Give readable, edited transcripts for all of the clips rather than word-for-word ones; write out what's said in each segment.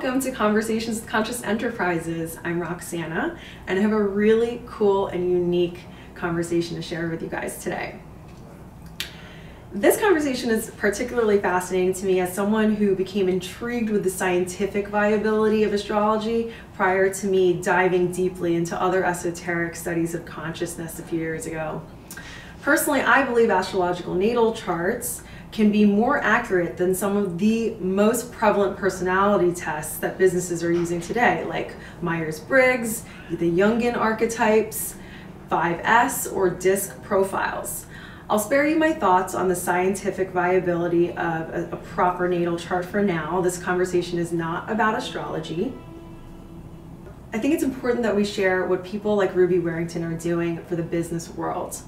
welcome to Conversations with Conscious.Enterprises. I'm Roxana, and I have a really cool and unique conversation to share with you guys today. This conversation is particularly fascinating to me as someone who became intrigued with the scientific viability of astrology prior to me diving deeply into other esoteric studies of consciousness a few years ago. Personally, I believe astrological natal charts can be more accurate than some of the most prevalent personality tests that businesses are using today, like Meyers Briggs, the Jungian archetypes, 5S, or disc profiles. I'll spare you my thoughts on the scientific viability of a proper natal chart for now. This conversation is not about astrology. I think it's important that we share what people like Ruby Warrington are doing for the business world.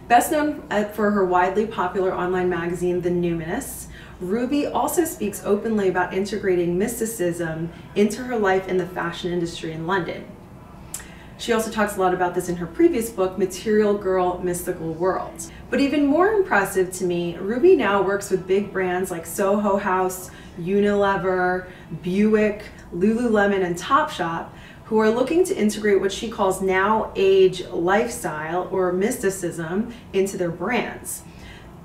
Best known for her widely popular online magazine, The Numinous, Ruby also speaks openly about integrating mysticism into her life in the fashion industry in London. She also talks a lot about this in her previous book, Material Girl, Mystical World. But even more impressive to me, Ruby now works with big brands like Soho House, Unilever, Buick, Lululemon, and Topshop, who are looking to integrate what she calls now age lifestyle or mysticism into their brands.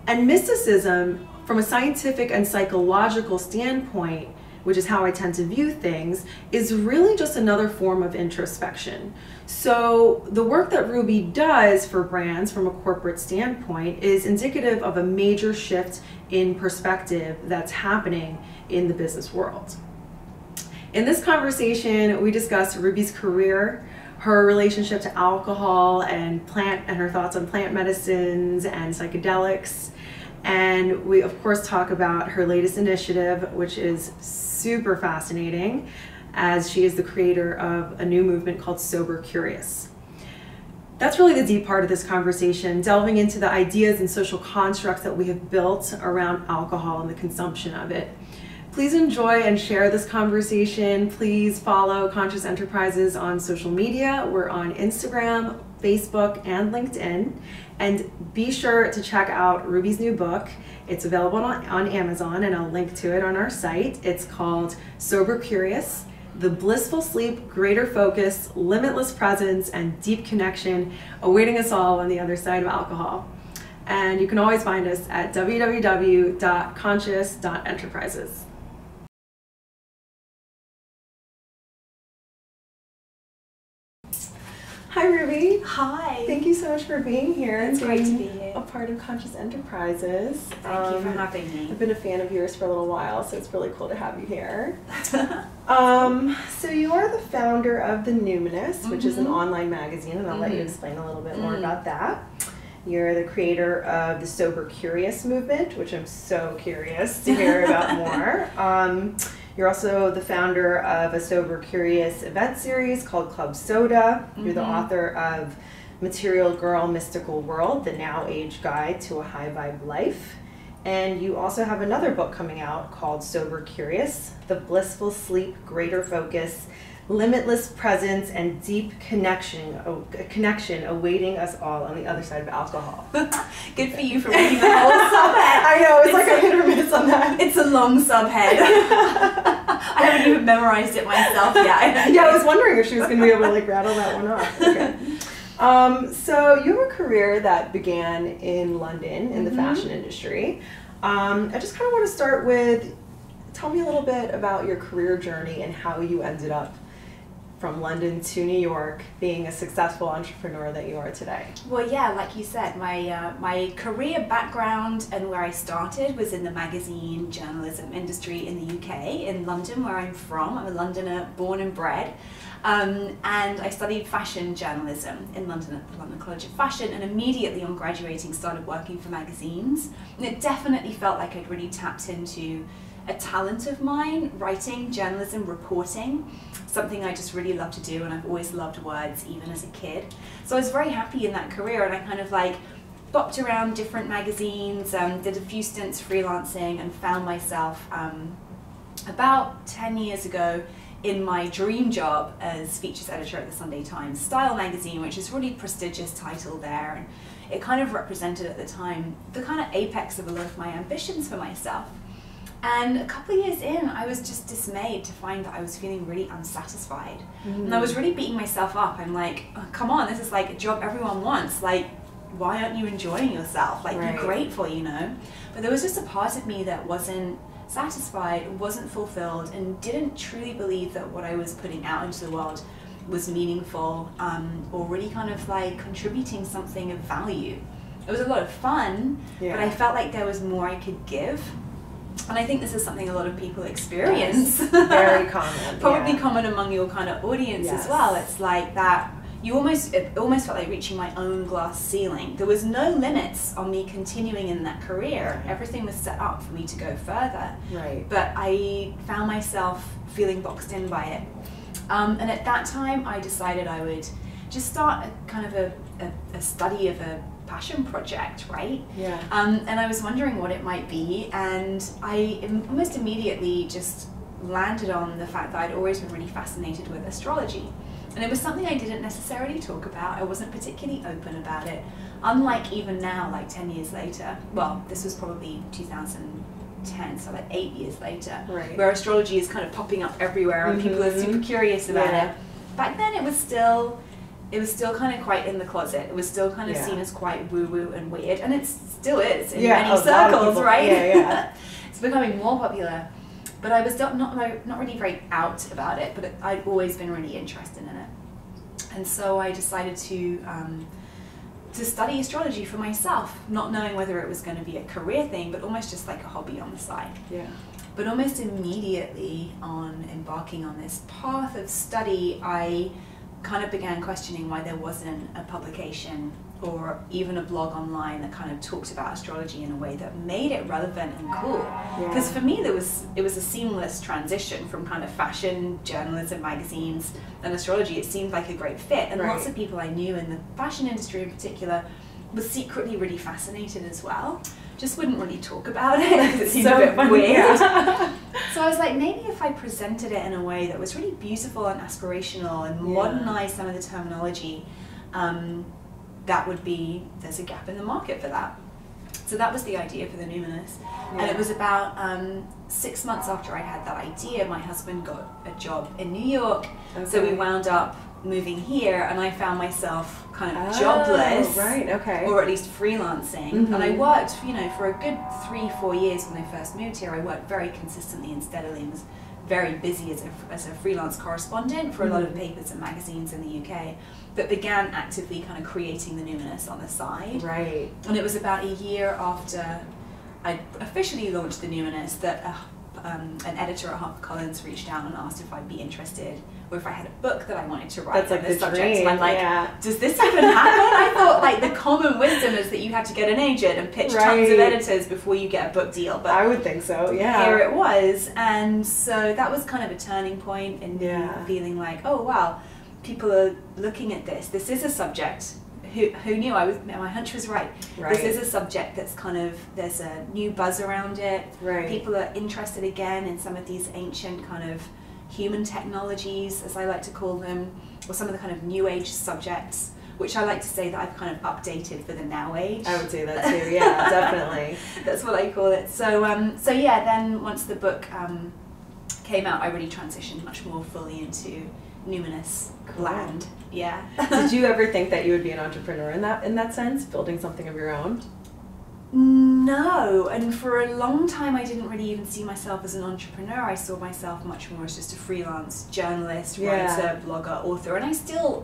And mysticism, from a scientific and psychological standpoint, which is how I tend to view things, is really just another form of introspection. So the work that Ruby does for brands from a corporate standpoint is indicative of a major shift in perspective that's happening in the business world. In this conversation, we discuss Ruby's career, her relationship to alcohol and her thoughts on plant medicines and psychedelics. And we, of course, talk about her latest initiative, which is super fascinating, as she is the creator of a new movement called Sober Curious. That's really the deep part of this conversation, delving into the ideas and social constructs that we have built around alcohol and the consumption of it. Please enjoy and share this conversation. Please follow Conscious.Enterprises on social media. We're on Instagram, Facebook, and LinkedIn. And be sure to check out Ruby's new book. It's available on Amazon, and I'll link to it on our site. It's called Sober Curious: The Blissful Sleep, Greater Focus, Limitless Presence, and Deep Connection awaiting us all on the other side of alcohol. And you can always find us at www.conscious.enterprises. Hi, Ruby. Hi. Thank you so much for being here. It's great to be here. A part of Conscious.Enterprises. Thank you for having me. I've been a fan of yours for a little while, so it's really cool to have you here. So you are the founder of The Numinous, which is an online magazine, and I'll let you explain a little bit more about that. You're the creator of the Sober Curious movement, which I'm so curious to hear about more. You're also the founder of a Sober Curious event series called Club Söda. You're the author of Material Girl, Mystical World, the Now Age Guide to a High Vibe Life. And you also have another book coming out called Sober Curious: The Blissful Sleep, Greater Focus, Limitless Presence, and Deep Connection awaiting us all on the other side of alcohol. Good for you for reading the whole subhead. I know, it's like a hit or miss on that. It's a long subhead. I haven't even memorized it myself yet. Yeah, I was wondering if she was going to be able to like rattle that one off. Okay. So you have a career that began in London in the fashion industry. I just kind of want to start with, tell me a little bit about your career journey and how you ended up from London to New York, being a successful entrepreneur that you are today. Well, yeah, like you said, my career background and where I started was in the magazine journalism industry in the UK, in London, where I'm from. I'm a Londoner, born and bred. And I studied fashion journalism in London at the London College of Fashion, and immediately on graduating started working for magazines. And it definitely felt like I'd really tapped into a talent of mine, writing, journalism, reporting, something I just really love to do, and I've always loved words even as a kid. So I was very happy in that career, and I kind of like bopped around different magazines, did a few stints freelancing, and found myself about 10 years ago in my dream job as features editor at the Sunday Times Style magazine, which is a really prestigious title there, and it kind of represented at the time the kind of apex of a lot of my ambitions for myself. And a couple of years in, I was just dismayed to find that I was feeling really unsatisfied. And I was really beating myself up. I'm like, oh, come on, this is like a job everyone wants. Like, why aren't you enjoying yourself? Like, be grateful, you know? But there was just a part of me that wasn't satisfied, wasn't fulfilled, and didn't truly believe that what I was putting out into the world was meaningful, or really kind of like contributing something of value. It was a lot of fun, but I felt like there was more I could give. And I think this is something a lot of people experience. Yes. Very common. Probably common among your kind of audience as well. It's like that, it almost felt like reaching my own glass ceiling. There was no limits on me continuing in that career. Everything was set up for me to go further. Right. But I found myself feeling boxed in by it. And at that time, I decided I would just start a kind of a study of a passion project, right? Yeah. And I was wondering what it might be, and I almost immediately just landed on the fact that I'd always been really fascinated with astrology. And it was something I didn't necessarily talk about. I wasn't particularly open about it. Unlike even now, like 10 years later, well, this was probably 2010, so like 8 years later, where astrology is kind of popping up everywhere and people are super curious about it. Back then it was still kind of quite in the closet. It was still kind of seen as quite woo-woo and weird, and it still is in many circles, right? It's becoming more popular. But I was not really very out about it, but I'd always been really interested in it. And so I decided to study astrology for myself, not knowing whether it was going to be a career thing, but almost just like a hobby on the side. Yeah. But almost immediately on embarking on this path of study, I kind of began questioning why there wasn't a publication or even a blog online that kind of talked about astrology in a way that made it relevant and cool. Because for me, it was a seamless transition from kind of fashion, journalism, magazines, and astrology. It seemed like a great fit, and lots of people I knew in the fashion industry in particular were secretly really fascinated as well. Just wouldn't really talk about it because it seemed so a bit weird. So I was like, maybe if I presented it in a way that was really beautiful and aspirational and modernized some of the terminology, that would be, there's a gap in the market for that. So that was the idea for the Numinous. And it was about 6 months after I had that idea, my husband got a job in New York. So we wound up moving here, and I found myself kind of jobless, or at least freelancing. And I worked, you know, for a good 3-4 years when I first moved here. I worked very consistently and steadily and was very busy as a freelance correspondent for a lot of papers and magazines in the UK, but began actively kind of creating the Numinous on the side. Right. And it was about a year after I officially launched the Numinous that an editor at HarperCollins reached out and asked if I'd be interested, or if I had a book that I wanted to write on this subject. And I'm like, does this even happen? I thought like the common wisdom is that you have to get an agent and pitch tons of editors before you get a book deal. But I would think so, here it was. And so that was kind of a turning point in feeling like, oh wow, people are looking at this. This is a subject. Who knew? My hunch was right. This is a subject that's kind of, there's a new buzz around it. People are interested again in some of these ancient kind of human technologies, as I like to call them, or some of the kind of new age subjects, which I like to say that I've kind of updated for the now age. I would say that too, yeah, definitely. That's what I call it. So yeah, then once the book came out, I really transitioned much more fully into Numinous land. Yeah. Did you ever think that you would be an entrepreneur in that sense, building something of your own? No, and for a long time I didn't really even see myself as an entrepreneur. I saw myself much more as just a freelance journalist, writer, blogger, author, and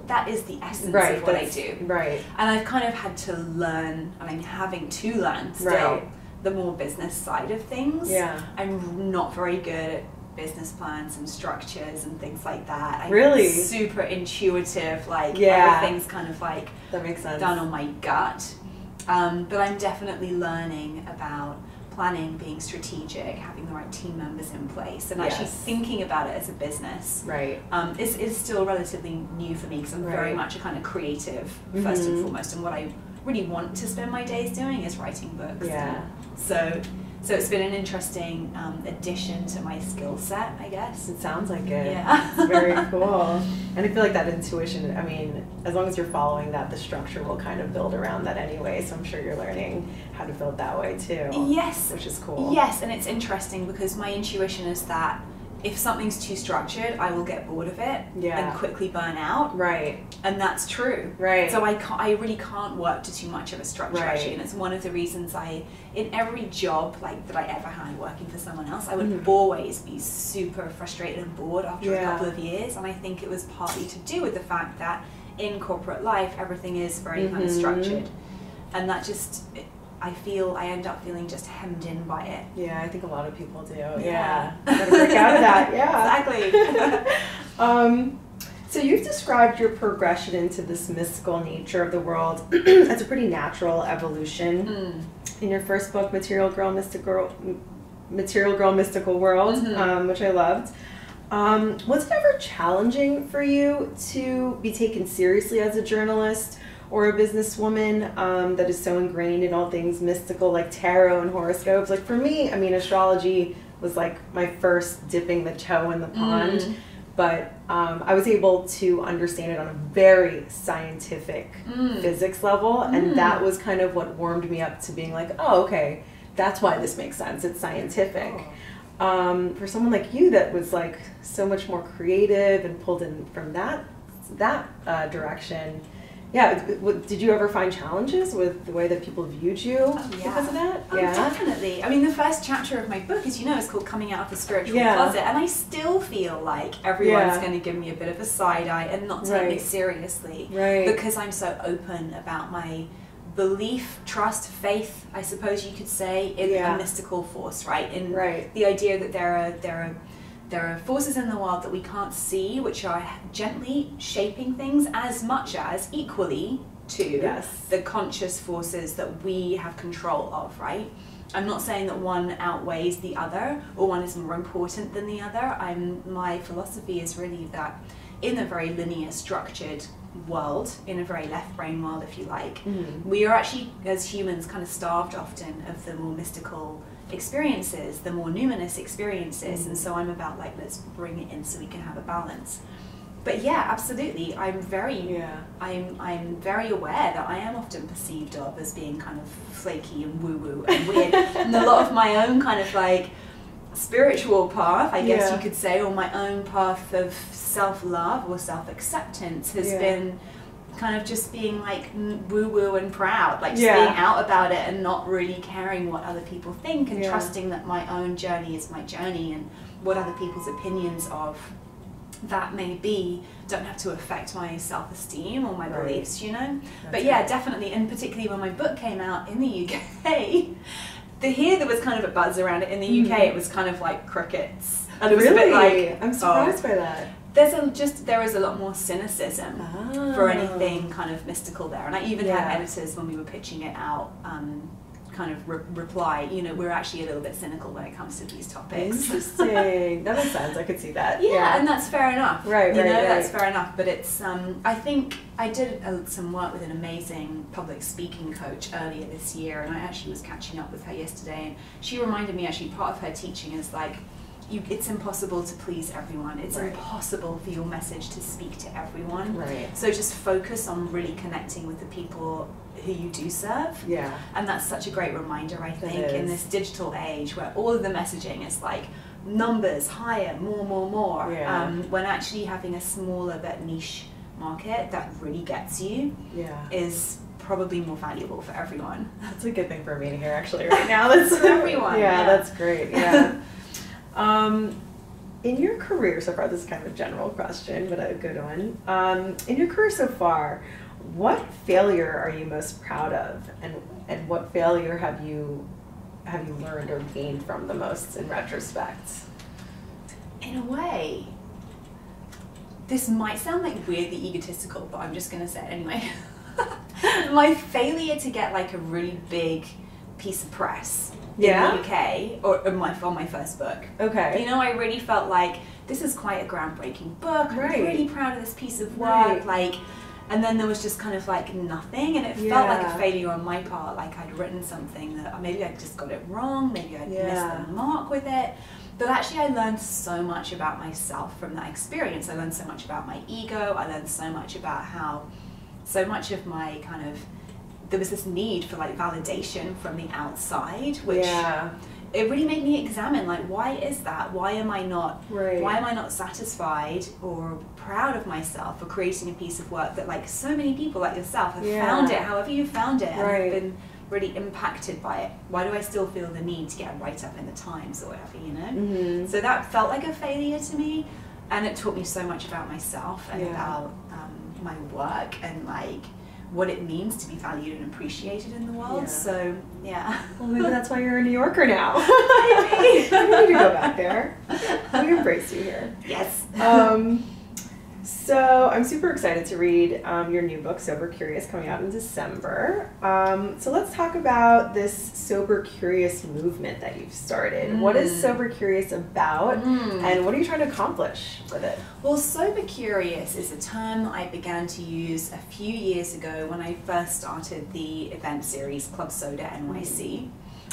that is the essence of what I do. Right. And I've kind of had to learn, and I'm having to learn still, the more business side of things. Yeah. I'm not very good at business plans and structures and things like that. I'm super intuitive, like everything's kind of like that makes sense. Done on my gut. But I'm definitely learning about planning, being strategic, having the right team members in place, and actually thinking about it as a business. Right. Is still relatively new for me because I'm very much a kind of creative first and foremost, and what I really want to spend my days doing is writing books. Yeah. So So it's been an interesting addition to my skill set, I guess. It sounds like it. Yeah. It's very cool. And I feel like that intuition, I mean, as long as you're following that, the structure will kind of build around that anyway. So I'm sure you're learning how to build that way too. Yes. Which is cool. Yes, and it's interesting because my intuition is that if something's too structured, I will get bored of it and quickly burn out. Right. And that's true. Right. So I really can't work to too much of a structure actually, and it's one of the reasons in every job like that I ever had working for someone else, I would always be super frustrated and bored after a couple of years, and I think it was partly to do with the fact that in corporate life everything is very kind of structured, and that just I end up feeling just hemmed in by it. Yeah, I think a lot of people do. Yeah. Gotta break out of that. Yeah. Exactly. So you've described your progression into this mystical nature of the world as a pretty natural evolution. In your first book, Material Girl, Mystical World, which I loved. Was it ever challenging for you to be taken seriously as a journalist or a businesswoman that is so ingrained in all things mystical, like tarot and horoscopes? Like for me, I mean, astrology was like my first dipping the toe in the pond, but I was able to understand it on a very scientific physics level, and that was kind of what warmed me up to being like, oh, okay, that's why this makes sense. It's scientific. For someone like you that was like so much more creative and pulled in from that direction. Yeah, did you ever find challenges with the way that people viewed you because of that? Definitely. I mean, the first chapter of my book, as you know, is called Coming Out of the Spiritual Closet, and I still feel like everyone's going to give me a bit of a side eye and not take me seriously, because I'm so open about my belief, trust, faith, I suppose you could say, in a mystical force, right? In the idea that there are forces in the world that we can't see, which are gently shaping things as much as equally to the conscious forces that we have control of, right? I'm not saying that one outweighs the other or one is more important than the other. My philosophy is really that in a very linear, structured world, in a very left brain world, if you like, we are actually, as humans, kind of starved often of the more mystical experiences, the more numinous experiences, and so I'm about like, let's bring it in so we can have a balance. But yeah, absolutely, I'm very aware that I am often perceived of as being kind of flaky and woo-woo and weird, and a lot of my own kind of like spiritual path, I guess you could say, or my own path of self-love or self-acceptance has been kind of just being like woo-woo and proud, like just being out about it and not really caring what other people think, and trusting that my own journey is my journey, and what other people's opinions of that may be don't have to affect my self-esteem or my beliefs, you know. But yeah, definitely, and particularly when my book came out in the UK, there was kind of a buzz around it. In the UK, it was kind of like crickets. And it was a bit like, I'm surprised by that. There is a lot more cynicism for anything kind of mystical there, and I even had editors when we were pitching it out kind of reply, you know, we're actually a little bit cynical when it comes to these topics. Interesting. That makes sense. I could see that. Yeah, and that's fair enough. Right. That's fair enough. But it's I think I did some work with an amazing public speaking coach earlier this year, and I actually was catching up with her yesterday, and she reminded me, actually, part of her teaching is like, it's impossible to please everyone. It's impossible for your message to speak to everyone. Right. So just focus on really connecting with the people who you do serve. Yeah. And that's such a great reminder, I think, in this digital age where all of the messaging is like numbers, higher, more. Yeah. When actually having a smaller but niche market that really gets you is probably more valuable for everyone. That's a good thing for me to hear actually right now. That's for everyone. Yeah, that's great. Yeah. In your career so far, this is kind of a general question, but a good one. In your career so far, what failure are you most proud of, and what failure have you learned or gained from the most in retrospect? In a way, this might sound like weirdly egotistical, but I'm just going to say it anyway. My failure to get like a really big piece of press in the UK, or on my first book. Okay. You know, I really felt like this is quite a groundbreaking book. I'm really proud of this piece of work. Like, And then there was just kind of like nothing, and it felt like a failure on my part, like I'd written something that maybe I just got it wrong, maybe I'd missed the mark with it. But actually I learned so much about myself from that experience. I learned so much about my ego. I learned so much about how so much of my kind of, there was this need for like validation from the outside, which it really made me examine, like, why is that? Why am I not satisfied or proud of myself for creating a piece of work that like so many people like yourself have found it, however you found it, and have been really impacted by it? Why do I still feel the need to get a write-up in the Times or whatever, you know? So that felt like a failure to me, and it taught me so much about myself and about my work and like what it means to be valued and appreciated in the world. So well, maybe that's why you're a New Yorker now. Maybe. You need to go back there. We embrace you here. Yes. So I'm super excited to read your new book, Sober Curious, coming out in December. So let's talk about this Sober Curious movement that you've started. What is Sober Curious about, and what are you trying to accomplish with it? Well, Sober Curious is a term I began to use a few years ago when I first started the event series Club Söda NYC.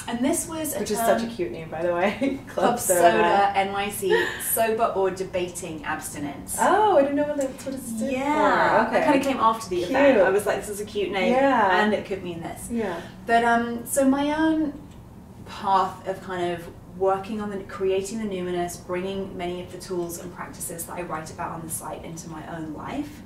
And this was Which is such a cute name, by the way. Club Söda NYC, Sober or Debating Abstinence. Oh, I didn't know that's what it stood for. Okay. That kind of came after the event. I was like, this is a cute name, and it could mean this. But so my own path of kind of working on creating the Numinous, bringing many of the tools and practices that I write about on the site into my own life.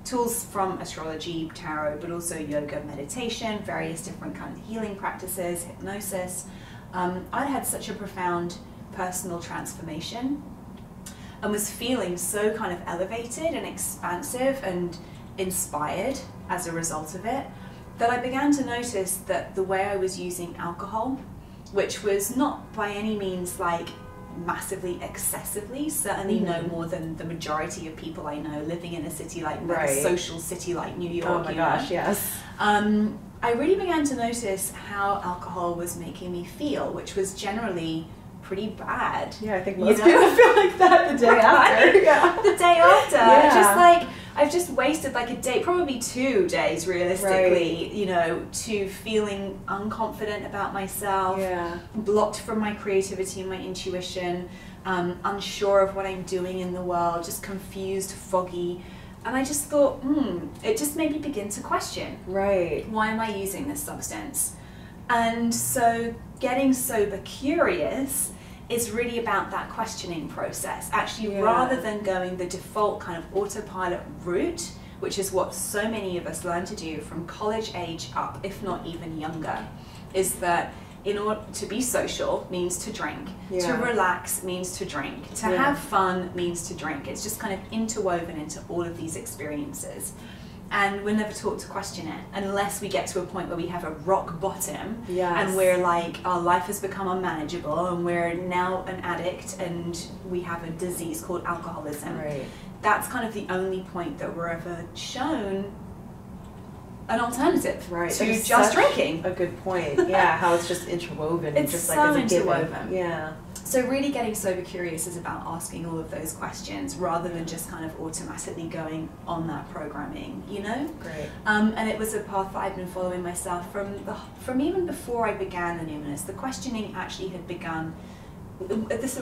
Tools from astrology, tarot, but also yoga, meditation, various different kind of healing practices, hypnosis. I had such a profound personal transformation and was feeling so kind of elevated and expansive and inspired as a result of it, that I began to notice that the way I was using alcohol, which was not by any means like massively excessively, certainly no more than the majority of people I know living in a city like a social city like New York. Oh my gosh, yes. I really began to notice how alcohol was making me feel, which was generally pretty bad. Yeah, I think most people feel like that the day after. The day after. Just like, I've just wasted like a day, probably 2 days realistically, you know, to feeling unconfident about myself, blocked from my creativity and my intuition, unsure of what I'm doing in the world, just confused, foggy. And I just thought, it just made me begin to question, why am I using this substance? And so getting sober curious is really about that questioning process. Actually, rather than going the default kind of autopilot route, which is what so many of us learn to do from college age up, if not even younger, is that in order to be social means to drink, to relax means to drink, to have fun means to drink. It's just kind of interwoven into all of these experiences. And we're never taught to question it unless we get to a point where we have a rock bottom and we're like, our life has become unmanageable and we're now an addict and we have a disease called alcoholism. That's kind of the only point that we're ever shown an alternative to just drinking. A good point. How it's just interwoven. It's just so like as a interwoven. So really getting sober curious is about asking all of those questions rather than just kind of automatically going on that programming, you know? And it was a path that I've been following myself from even before I began the Numinous. The questioning actually had begun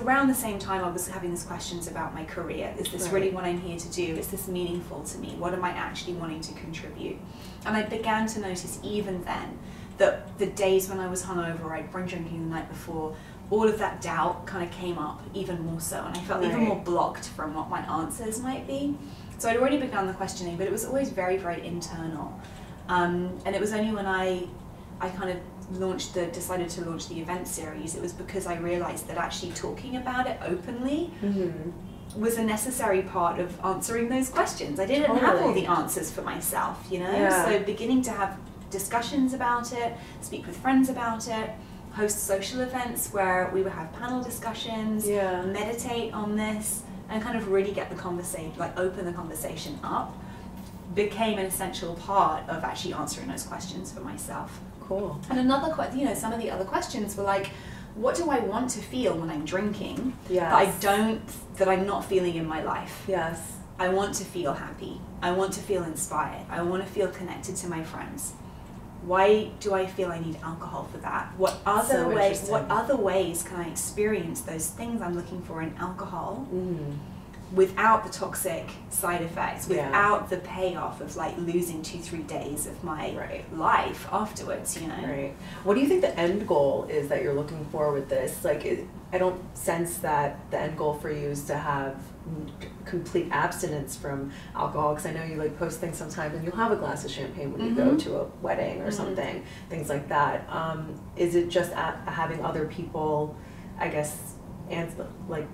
around the same time I was having these questions about my career. Is this really what I'm here to do? Is this meaningful to me? What am I actually wanting to contribute? And I began to notice even then that the days when I was hungover, I'd been drinking the night before, all of that doubt kind of came up even more so, and I felt even more blocked from what my answers might be. So I'd already begun the questioning, but it was always very, very internal. And it was only when I kind of decided to launch the event series, it was because I realized that actually talking about it openly was a necessary part of answering those questions. I didn't have all the answers for myself, you know? So beginning to have discussions about it, speak with friends about it, host social events where we would have panel discussions, meditate on this, and kind of really get the conversation, like open the conversation up, became an essential part of actually answering those questions for myself. Cool. And another, some of the other questions were like, what do I want to feel when I'm drinking that I'm not feeling in my life? I want to feel happy. I want to feel inspired. I want to feel connected to my friends. Why do I feel I need alcohol for that? What other ways can I experience those things I'm looking for in alcohol without the toxic side effects, without the payoff of like losing 2-3 days of my life afterwards, you know? Right. What do you think the end goal is that you're looking for with this? Like, I don't sense that the end goal for you is to have complete abstinence from alcohol, because I know you like post things sometimes and you'll have a glass of champagne when you go to a wedding or something, things like that. Is it just having other people, I guess,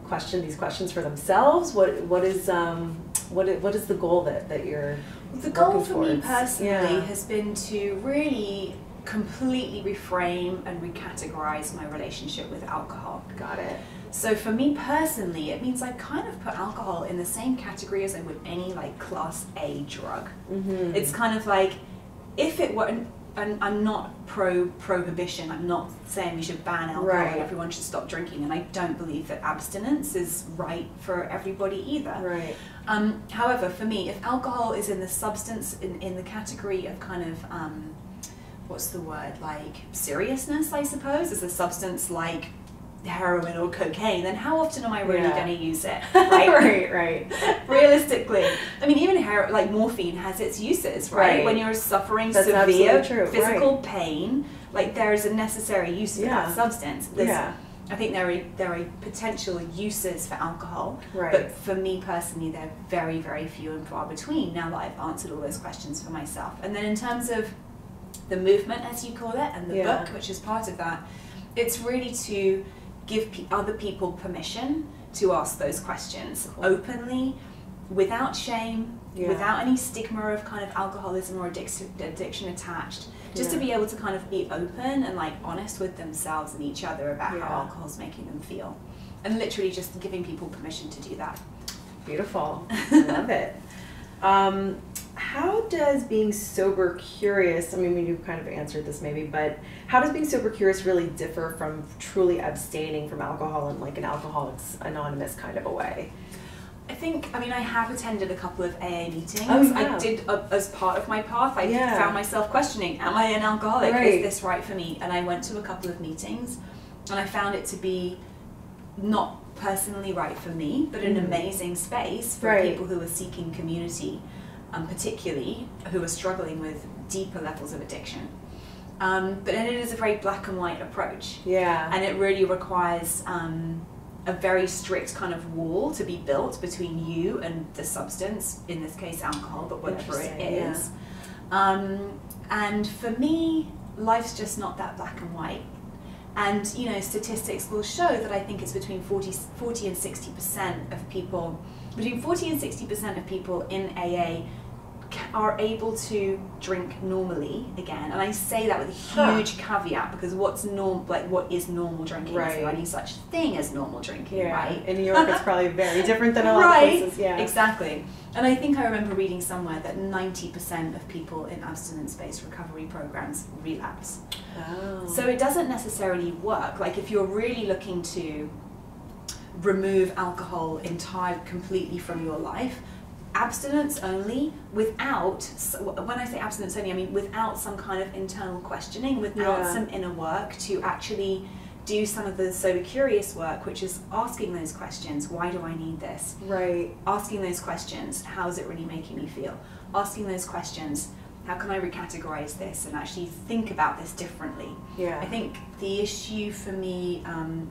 question these questions for themselves? What is the goal that you're the goal for me personally has been to really completely reframe and recategorize my relationship with alcohol. Got it. So for me personally, it means I kind of put alcohol in the same category as I would any like class A drug. It's kind of like, if it were, and I'm not pro-prohibition, I'm not saying we should ban alcohol and everyone should stop drinking, and I don't believe that abstinence is right for everybody either. Right. However, for me, if alcohol is in the substance, in the category of kind of, what's the word, like seriousness, I suppose, as a substance like heroin or cocaine, then how often am I really going to use it? Right? right. Realistically, I mean, even like morphine has its uses, right? When you're suffering severe physical pain, like there is a necessary use for that substance. I think there are potential uses for alcohol, but for me personally, they're very, very few and far between. Now that I've answered all those questions for myself, and then in terms of the movement, as you call it, and the book, which is part of that, it's really to give other people permission to ask those questions openly, without shame, without any stigma of kind of alcoholism or addiction attached, just to be able to kind of be open and like honest with themselves and each other about how alcohol's making them feel, and literally just giving people permission to do that. Beautiful. I love it. How does being sober curious, I mean, you've kind of answered this maybe, but how does being sober curious really differ from truly abstaining from alcohol in like an Alcoholics Anonymous kind of a way? I think, I mean, I have attended a couple of AA meetings. I did, as part of my path, I found myself questioning, am I an alcoholic? Is this right for me? And I went to a couple of meetings and I found it to be not personally right for me, but an amazing space for people who are seeking community, particularly who are struggling with deeper levels of addiction. But it is a very black and white approach. And it really requires a very strict kind of wall to be built between you and the substance, in this case alcohol, but whatever it is. And for me, life's just not that black and white. And you know, statistics will show that I think it's between 40 and 60% of people, between 40 and 60% of people in AA are able to drink normally again. And I say that with a huge caveat, because what is normal drinking? Is there any such thing as normal drinking, right? In New York it's probably very different than a lot of places. Exactly. And I think I remember reading somewhere that 90% of people in abstinence-based recovery programs relapse. So it doesn't necessarily work. Like if you're really looking to remove alcohol completely from your life, abstinence only, without, when I say abstinence only, I mean without some kind of internal questioning, without some inner work to actually do some of the sober curious work, which is asking those questions. Why do I need this? Asking those questions. How is it really making me feel? Asking those questions. How can I recategorize this and actually think about this differently? I think the issue for me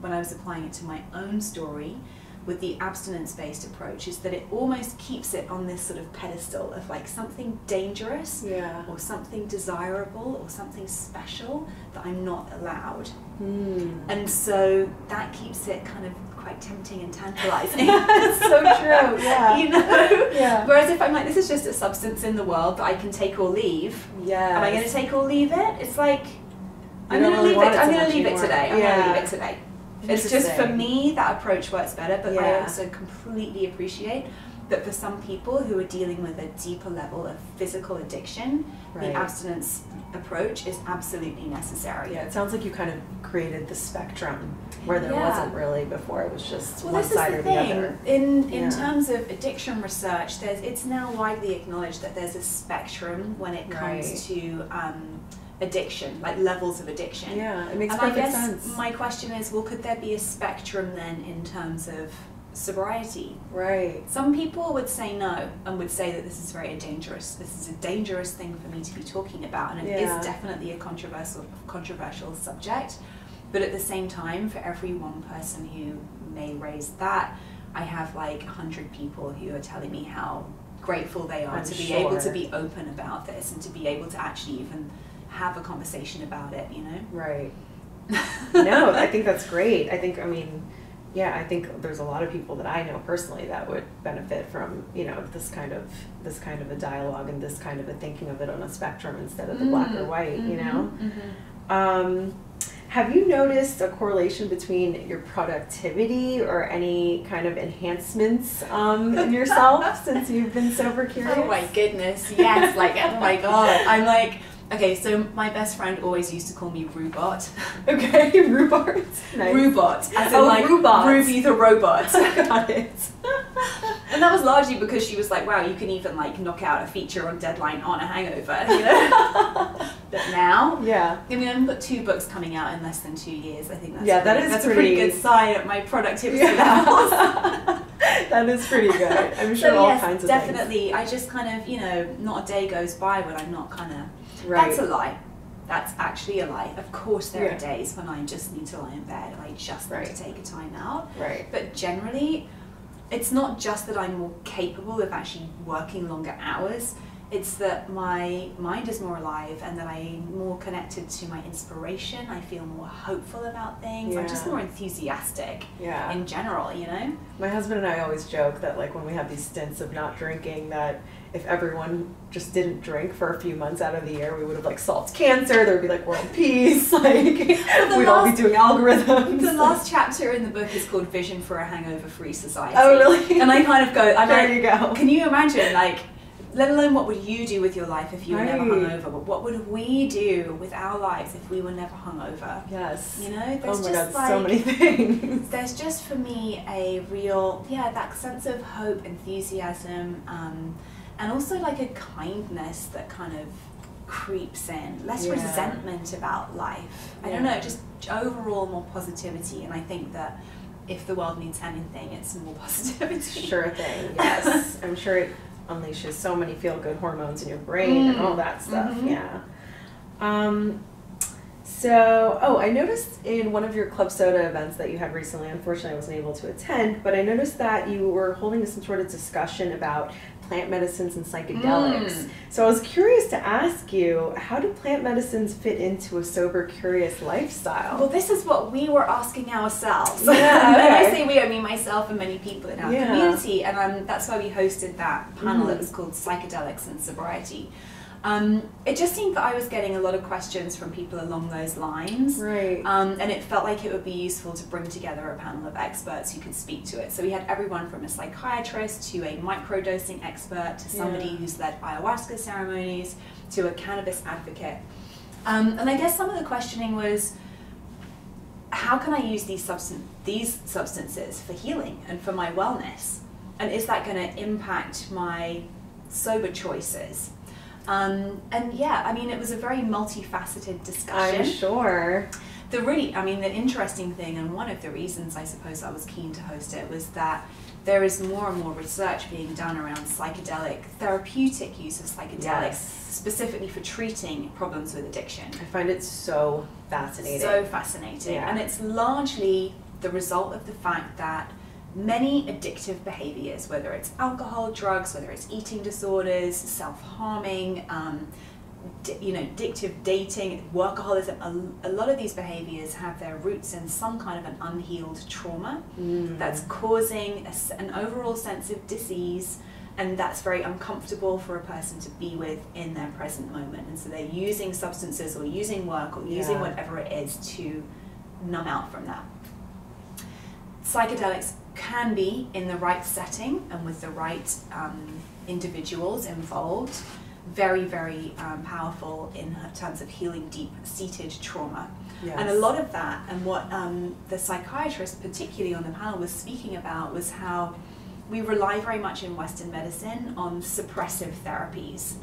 when I was applying it to my own story with the abstinence-based approach is that it almost keeps it on this sort of pedestal of like something dangerous or something desirable or something special that I'm not allowed. And so that keeps it kind of quite tempting and tantalizing. It's so true, you know? Whereas if I'm like, this is just a substance in the world that I can take or leave, am I going to take or leave it? It's like, I'm going to leave it today. I'm going to leave it today. It's just, for me, that approach works better, but I also completely appreciate But for some people who are dealing with a deeper level of physical addiction, the abstinence approach is absolutely necessary. Yeah, it sounds like you kind of created the spectrum where there wasn't really before. It was just one this side is or the the thing. other. In terms of addiction research, it's now widely acknowledged that there's a spectrum when it comes to addiction, like levels of addiction. Yeah, it makes perfect sense. My question is, well, could there be a spectrum then in terms of sobriety? Right. Some people would say no and would say that this is this is a dangerous thing for me to be talking about, and it is definitely a controversial subject. But at the same time, for every one person who may raise that, I have like 100 people who are telling me how grateful they are to be able to be open about this and to be able to actually even have a conversation about it, you know? Right. No, I think that's great. I think there's a lot of people that I know personally that would benefit from, you know, this kind of a dialogue and this kind of a thinking of it on a spectrum instead of the black or white, you know? Have you noticed a correlation between your productivity or any kind of enhancements in yourself since you've been sober curious? Oh my goodness, yes, like, oh my God. I'm like, okay, so my best friend always used to call me Rubot. Okay, Rubot. Nice. Rubot, as in like Rubot. Ruby the robot. Got it. And that was largely because she was like, wow, you can even like knock out a feature on deadline on a hangover, you know? But now, I mean, I've got 2 books coming out in less than 2 years. I think that's a pretty good sign at my productivity levels. That is pretty good. I'm sure all kinds of definitely. things. I just kind of, you know, not a day goes by when I'm not kind of, that's a lie. That's actually a lie. Of course there are days when I just need to lie in bed and I just need to take a time out. Right. But generally, it's not just that I'm more capable of actually working longer hours. It's that my mind is more alive and that I'm more connected to my inspiration. I feel more hopeful about things. I'm just more enthusiastic in general, you know? My husband and I always joke that like when we have these stints of not drinking, that if everyone just didn't drink for a few months out of the year, we would have like solved cancer, there would be like world peace, like we'd all be doing algorithms. The last chapter in the book is called Vision for a Hangover-Free Society. Oh really? And I kind of go, there you go. Can you imagine, like, let alone what would you do with your life if you were never hungover, but what would we do with our lives if we were never hungover? Yes. You know, there's oh my just God, like, so many things. There's just for me a real, that sense of hope, enthusiasm, and also like a kindness that kind of creeps in, less resentment about life. I don't know, just overall more positivity, and I think that if the world needs anything, it's more positivity. Sure thing, yes. I'm sure it unleashes so many feel-good hormones in your brain and all that stuff, So, I noticed in one of your Club Söda events that you had recently, unfortunately I wasn't able to attend, but I noticed that you were holding some sort of discussion about plant medicines and psychedelics. So I was curious to ask you, how do plant medicines fit into a sober, curious lifestyle? Well, this is what we were asking ourselves. Yeah, When I say we, I mean myself and many people in our community, and that's why we hosted that panel that was called Psychedelics and Sobriety. It just seemed that I was getting a lot of questions from people along those lines, and it felt like it would be useful to bring together a panel of experts who could speak to it. So we had everyone from a psychiatrist to a microdosing expert to somebody who's led ayahuasca ceremonies to a cannabis advocate. And I guess some of the questioning was, how can I use these substances for healing and for my wellness? And is that going to impact my sober choices? And I mean, it was a very multifaceted discussion. I'm sure. The interesting thing, and one of the reasons I suppose I was keen to host it, was that there is more and more research being done around therapeutic use of psychedelics, specifically for treating problems with addiction. I find it so fascinating. So fascinating. And it's largely the result of the fact that many addictive behaviors, whether it's alcohol, drugs, whether it's eating disorders, self-harming, addictive dating, workaholism, a lot of these behaviors have their roots in some kind of an unhealed trauma that's causing an overall sense of disease, and that's very uncomfortable for a person to be with in their present moment. And so they're using substances or using work or using whatever it is to numb out from that. Psychedelics can be, in the right setting and with the right individuals involved, very, very powerful in terms of healing deep-seated trauma. Yes. And a lot of that, and what the psychiatrist, particularly on the panel, was speaking about, was how we rely very much in Western medicine on suppressive therapies,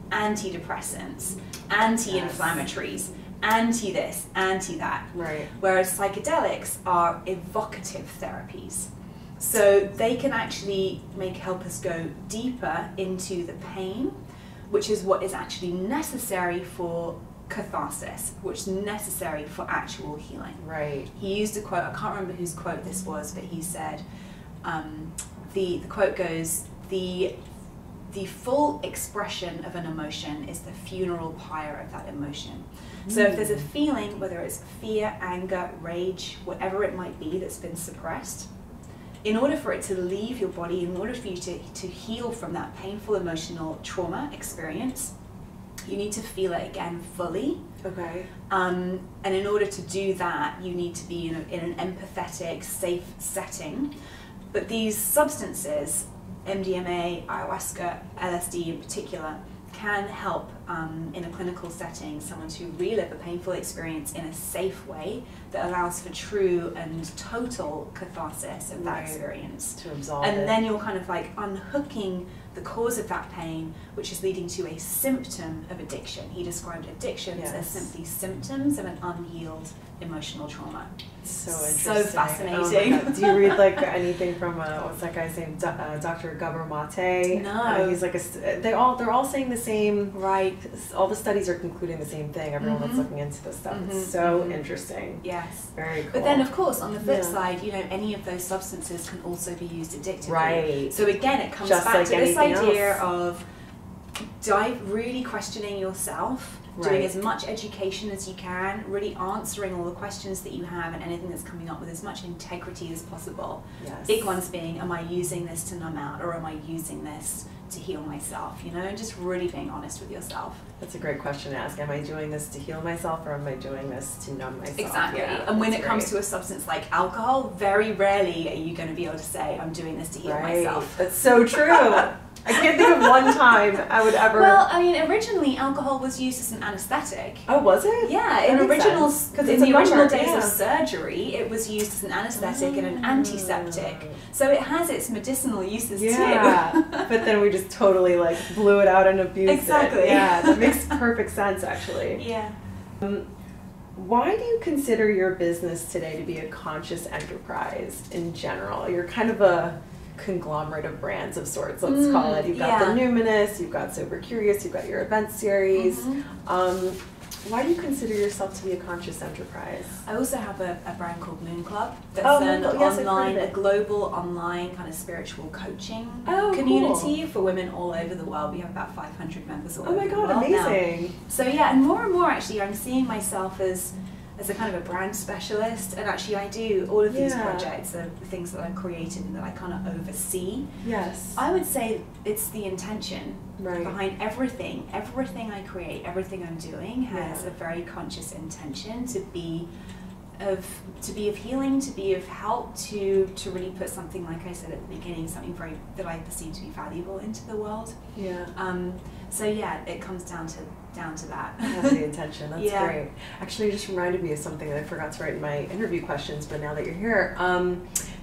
antidepressants, anti-inflammatories, anti-this, anti-that. Right. Whereas psychedelics are evocative therapies. So they can actually help us go deeper into the pain, which is what is actually necessary for catharsis, which is necessary for actual healing. Right. He used a quote, I can't remember whose quote this was, but he said, the quote goes, the full expression of an emotion is the funeral pyre of that emotion. So if there's a feeling, whether it's fear, anger, rage, whatever it might be that's been suppressed, in order for it to leave your body, in order for you to heal from that painful emotional trauma experience, you need to feel it again fully. Okay. And in order to do that, you need to be in an empathetic, safe setting. But these substances, MDMA, ayahuasca, LSD in particular, can help in a clinical setting someone to relive a painful experience in a safe way that allows for true and total catharsis of that experience. To absolve and then you're kind of like unhooking the cause of that pain, which is leading to a symptom of addiction. He described addictions as simply symptoms of an unhealed emotional trauma. So interesting. So fascinating. Oh, do you read like anything from what's that guy's name, Dr. Gabor Mate? No. He's like they're all saying the same. Right. All the studies are concluding the same thing. Everyone that's looking into this stuff. It's so interesting. Yes. Very cool. But then, of course, on the flip side, you know, any of those substances can also be used addictively. Right. So again, it comes Just back like to this idea else. of really questioning yourself, doing as much education as you can, really answering all the questions that you have and anything that's coming up with as much integrity as possible. Yes. Big ones being, am I using this to numb out, or am I using this to heal myself? You know, and just really being honest with yourself. That's a great question to ask. Am I doing this to heal myself, or am I doing this to numb myself? Exactly. Yeah, and when it comes to a substance like alcohol, very rarely are you going to be able to say, I'm doing this to heal myself. That's so true. I can't think of one time I would ever... Well, I mean, originally alcohol was used as an anesthetic. Oh, was it? Yeah, in the original days of surgery, it was used as an anesthetic and an antiseptic. So it has its medicinal uses too. But then we just totally like blew it out and abused it. Yeah, that makes perfect sense actually. Yeah. Why do you consider your business today to be a conscious enterprise in general? You're kind of a conglomerate of brands of sorts, let's call it. You've got the Numinous, you've got Sober Curious, you've got your event series. Why do you consider yourself to be a conscious enterprise? I also have a brand called Moon Club that's a global online kind of spiritual coaching community for women all over the world. We have about 500 members all over the world. Oh my God, amazing. Now. So yeah, and more actually, I'm seeing myself as a kind of a brand specialist, and actually I do all of these projects, the things that I've created and that I kind of oversee. Yes. I would say it's the intention behind everything. Everything I create, everything I'm doing has a very conscious intention to be of healing, to be of help, to really put something, like I said at the beginning, something very that I perceive to be valuable into the world. Yeah. So yeah, it comes down to that. That's the intention. That's great. Actually, it just reminded me of something that I forgot to write in my interview questions, but now that you're here,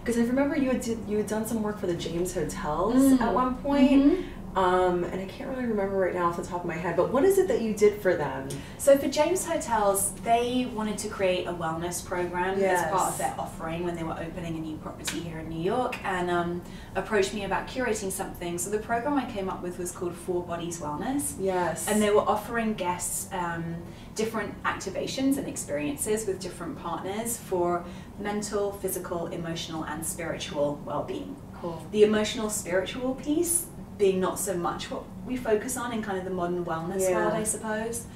because I remember you had done some work for the James Hotels at one point. And I can't really remember right now off the top of my head, but what is it that you did for them? So for James Hotels, they wanted to create a wellness program as part of their offering when they were opening a new property here in New York, and approached me about curating something. So the program I came up with was called 4 Bodies Wellness. Yes. And they were offering guests different activations and experiences with different partners for mental, physical, emotional, and spiritual well-being. Cool. The emotional, spiritual piece being not so much what we focus on in kind of the modern wellness world, I suppose.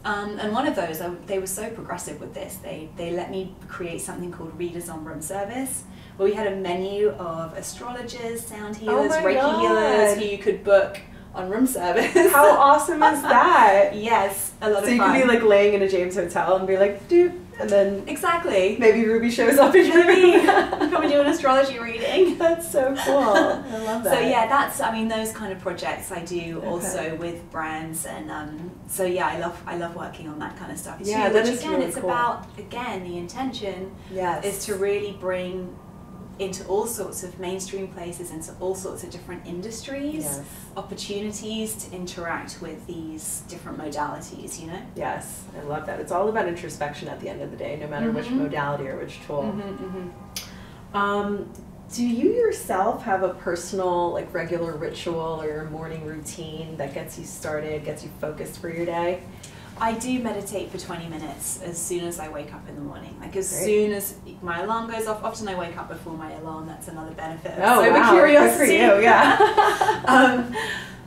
And one of those, they were so progressive with this, they let me create something called Readers on Room Service, where we had a menu of astrologers, sound healers, Reiki healers, who you could book on room service. How awesome is that? Yes, a lot of fun. So you could be like laying in a James hotel and be like, dude, and then exactly. maybe Ruby shows up in your room. Come and do an astrology reading. That's so cool. I love that. So yeah, that's, I mean, those kind of projects I do also with brands, and so yeah, I love working on that kind of stuff too. Yeah, which is again, really it's cool. about, again, the intention is to really bring into all sorts of mainstream places, into all sorts of different industries, opportunities to interact with these different modalities, you know? Yes, I love that. It's all about introspection at the end of the day, no matter which modality or which tool. Do you yourself have a personal, like, regular ritual or your morning routine that gets you started, gets you focused for your day? I do meditate for 20 minutes as soon as I wake up in the morning. Like as soon as my alarm goes off. Often I wake up before my alarm. That's another benefit of sober curiosity. Good for you, yeah.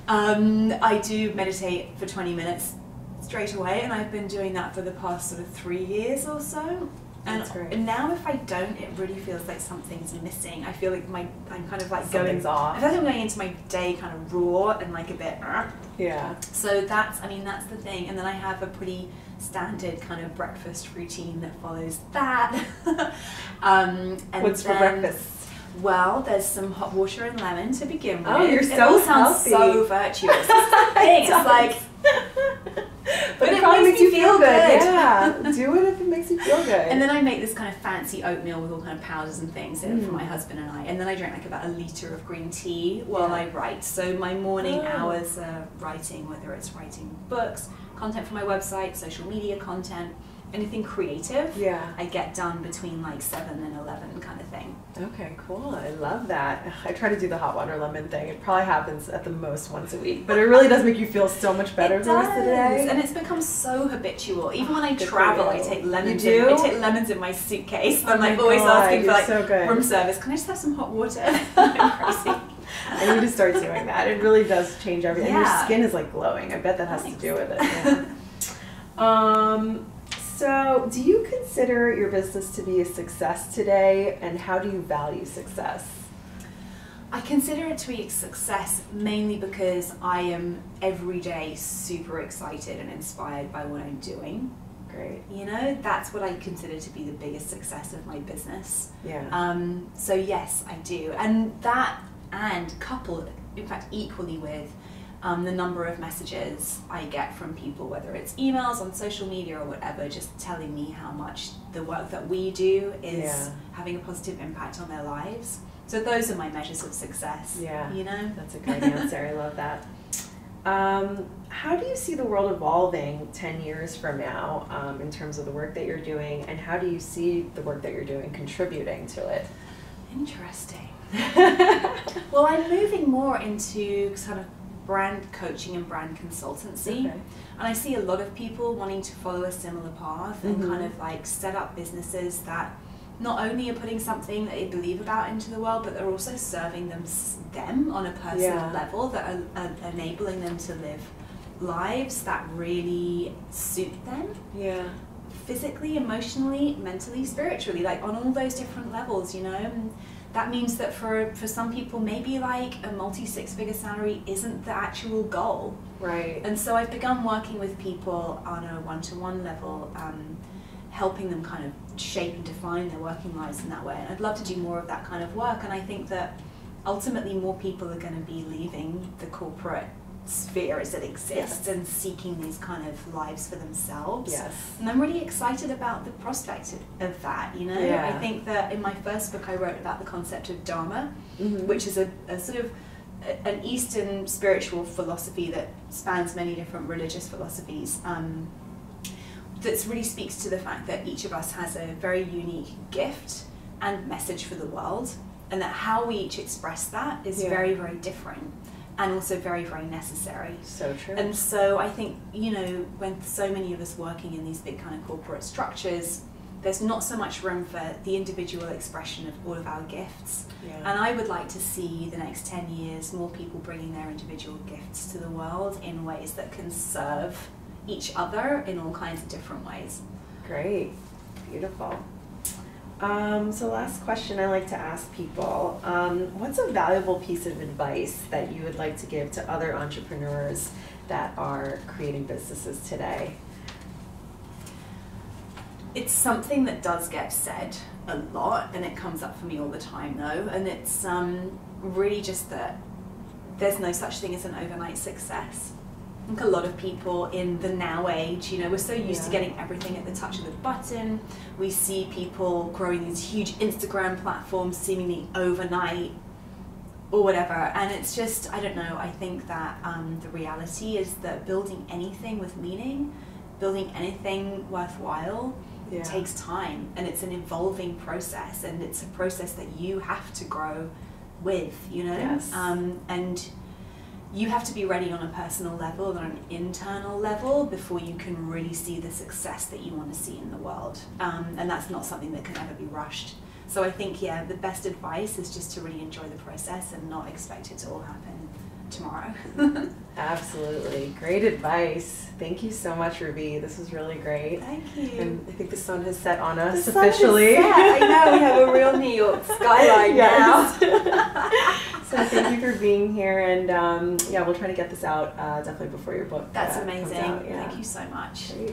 I do meditate for 20 minutes straight away, and I've been doing that for the past sort of 3 years or so. And now if I don't, it really feels like something's missing. I feel like I'm kind of like something's off. I feel like I'm going into my day kind of raw and like a bit yeah. So that's the thing. And then I have a pretty standard kind of breakfast routine that follows that. And what's for breakfast? Well, there's some hot water and lemon to begin with. Oh, you're so It all sounds healthy. so virtuous. It's like, but it probably makes you feel good. Yeah, do it if it makes you feel good. And then I make this kind of fancy oatmeal with all kind of powders and things in it for my husband and I. And then I drink like about a litre of green tea while I write. So my morning hours are writing, whether it's writing books, content for my website, social media content, anything creative. Yeah. I get done between like 7 and 11 kind of thing. Okay, cool. I love that. I try to do the hot water lemon thing. It probably happens at the most once a week, but it really does make you feel so much better the rest of the day. And it's become so habitual. Even when I travel, I take lemons. You do? I take lemons in my suitcase. Oh I'm like my always God, asking for like so room service. Can I just have some hot water? I'm crazy. I need to start doing that. It really does change everything. And your Yeah. skin is like glowing. I bet that has to do with it. Yeah. So, do you consider your business to be a success today, and how do you value success? I consider it to be a success mainly because I am every day super excited and inspired by what I'm doing. Great. You know, that's what I consider to be the biggest success of my business. Yeah. So yes, I do. And that, and coupled, in fact, equally with the number of messages I get from people, whether it's emails on social media or whatever, just telling me how much the work that we do is having a positive impact on their lives. So those are my measures of success. Yeah, you know? That's a great answer. I love that. How do you see the world evolving 10 years from now in terms of the work that you're doing, and how do you see the work that you're doing contributing to it? Interesting. Well, I'm moving more into sort of brand coaching and brand consultancy. Okay. And I see a lot of people wanting to follow a similar path and kind of like set up businesses that not only are putting something that they believe about into the world, but they're also serving them on a personal level, that are enabling them to live lives that really suit them. Yeah. Physically, emotionally, mentally, spiritually, like on all those different levels, you know. And that means that for some people, maybe like a multi-six-figure salary isn't the actual goal. Right. And so I've begun working with people on a one-to-one level, helping them kind of shape and define their working lives in that way. And I'd love to do more of that kind of work. And I think that ultimately more people are going to be leaving the corporate sphere as it exists and seeking these kind of lives for themselves. Yes. And I'm really excited about the prospect of that, you know. Yeah. I think that in my first book I wrote about the concept of Dharma, which is a sort of an Eastern spiritual philosophy that spans many different religious philosophies, that really speaks to the fact that each of us has a very unique gift and message for the world, and that how we each express that is very, very different. And also very, very necessary. So true. And so I think, you know, when so many of us working in these big kind of corporate structures, there's not so much room for the individual expression of all of our gifts. Yeah. And I would like to see the next 10 years more people bringing their individual gifts to the world in ways that can serve each other in all kinds of different ways. Great. Beautiful. So last question I like to ask people, what's a valuable piece of advice that you would like to give to other entrepreneurs that are creating businesses today? It's something that does get said a lot, and it comes up for me all the time though, and it's really just that there's no such thing as an overnight success. I think a lot of people in the now age, you know, we're so used to getting everything at the touch of the button. We see people growing these huge Instagram platforms seemingly overnight or whatever, and it's just, I don't know, I think that the reality is that building anything with meaning, building anything worthwhile, takes time, and it's an evolving process, and it's a process that you have to grow with, you know. Yes. And you have to be ready on a personal level and on an internal level before you can really see the success that you want to see in the world, and that's not something that can ever be rushed. So I think, yeah, the best advice is just to really enjoy the process and not expect it to all happen tomorrow. Absolutely. Great advice. Thank you so much, Ruby. This was really great. Thank you. And I think the sun has set on us the sun officially. Has set. I know, we have a real New York skyline now. So thank you for being here, and yeah, we'll try to get this out definitely before your book. That's amazing. Comes out. Thank you so much. Great.